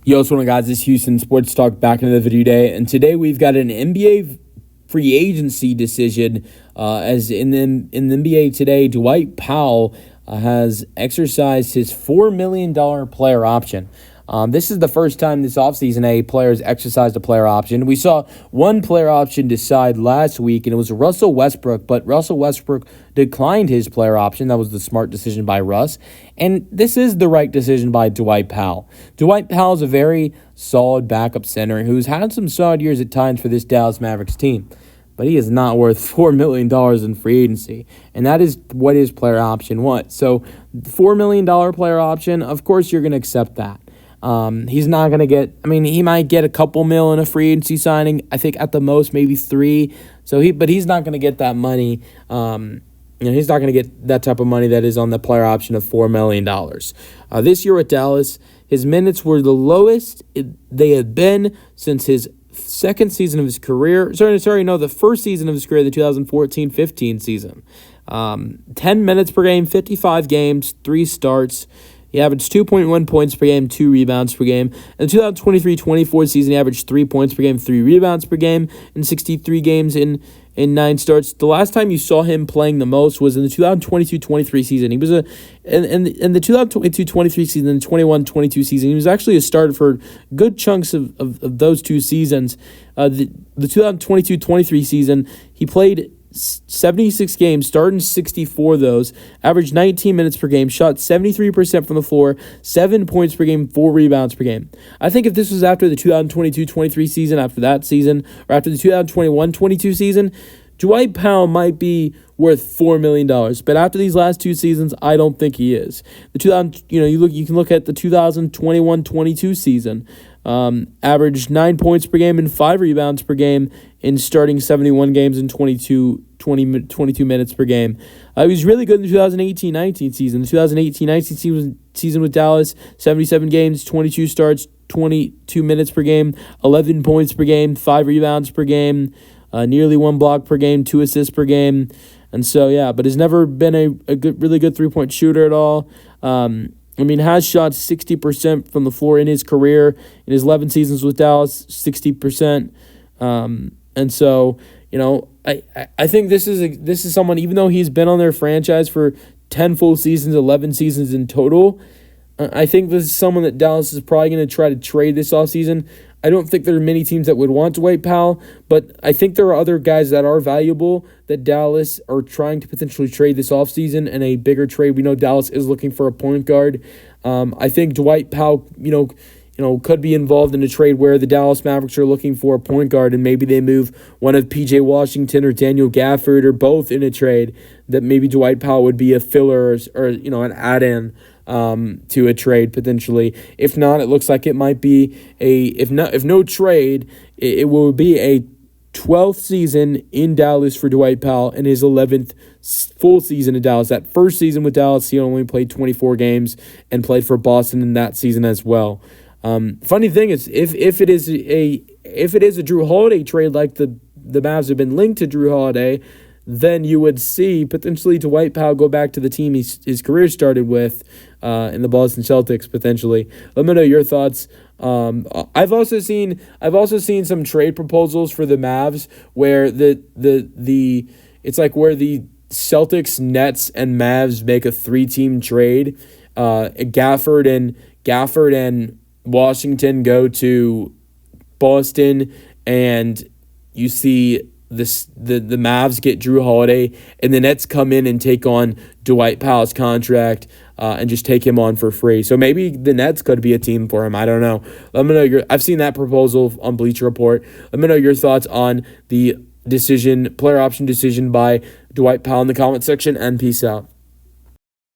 Yo, what's going on, guys? This is Houston Sports Talk back into the video day, and today we've got an NBA free agency decision. As in the NBA today, Dwight Powell has exercised his $4 million player option. This is the first time this offseason a player has exercised a player option. We saw one player option decide last week, and it was Russell Westbrook, but Russell Westbrook declined his player option. That was the smart decision by Russ, and this is the right decision by Dwight Powell. Dwight Powell is a very solid backup center who's had some solid years at times for this Dallas Mavericks team, but he is not worth $4 million in free agency, and that is what his player option was. So $4 million player option, of course you're going to accept that. He's not going to get, he might get a couple mil in a free agency signing. I think at the most, maybe $3 million. But he's not going to get that money. He's not going to get that type of money that is on the player option of $4 million. This year at Dallas, his minutes were the lowest they had been since his second season of his career. The first season of his career, the 2014-15 season. 10 minutes per game, 55 games, 3 starts. He averaged 2.1 points per game, 2 rebounds per game. In the 2023-24 season, he averaged 3 points per game, 3 rebounds per game in 63 games in 9 starts. The last time you saw him playing the most was in the 2022-23 season. He was in the 2022-23 season, the 21-22 season. He was actually a starter for good chunks of those 2 seasons. The 2022-23 season, he played 76 games, started in 64 of those, averaged 19 minutes per game, shot 73% from the floor, 7 points per game, 4 rebounds per game. I think if this was after the 2022-23 season, after that season, or after the 2021-22 season, Dwight Powell might be worth $4 million. But after these last 2 seasons, I don't think he is. You can look at the 2021-22 season. Averaged 9 points per game and 5 rebounds per game in starting 71 games and 22 minutes per game. He was really good in the 2018-19 season. The 2018-19 season with Dallas, 77 games, 22 starts, 22 minutes per game, 11 points per game, 5 rebounds per game, nearly 1 block per game, 2 assists per game. And so, yeah, but has never been a really good three-point shooter at all. Has shot 60% from the floor in his career. In his 11 seasons with Dallas, 60%. And so, I think this is someone, even though he's been on their franchise for 10 full seasons, 11 seasons in total, I think this is someone that Dallas is probably going to try to trade this offseason. I don't think there are many teams that would want Dwight Powell, but I think there are other guys that are valuable that Dallas are trying to potentially trade this offseason in a bigger trade. We know Dallas is looking for a point guard. I think Dwight Powell, could be involved in a trade where the Dallas Mavericks are looking for a point guard, and maybe they move one of P.J. Washington or Daniel Gafford or both in a trade, that maybe Dwight Powell would be a filler or an add-in to a trade potentially. If not, it looks like it might be if no trade, it will be a 12th season in Dallas for Dwight Powell and his 11th full season in Dallas. That first season with Dallas, he only played 24 games and played for Boston in that season as well. Funny thing is, if it is a Drew Holiday trade, like the Mavs have been linked to Drew Holiday, then you would see potentially Dwight Powell go back to the team his career started with in the Boston Celtics potentially. Let me know your thoughts. I've also seen some trade proposals for the Mavs where it's like where the Celtics, Nets, and Mavs make a 3-team trade. Gafford and Washington go to Boston, and you see the Mavs get Drew Holiday, and the Nets come in and take on Dwight Powell's contract and just take him on for free. So maybe the Nets could be a team for him. I don't know. Let me know I've seen that proposal on Bleacher Report. Let me know your thoughts on the player option decision by Dwight Powell in the comment section, and peace out.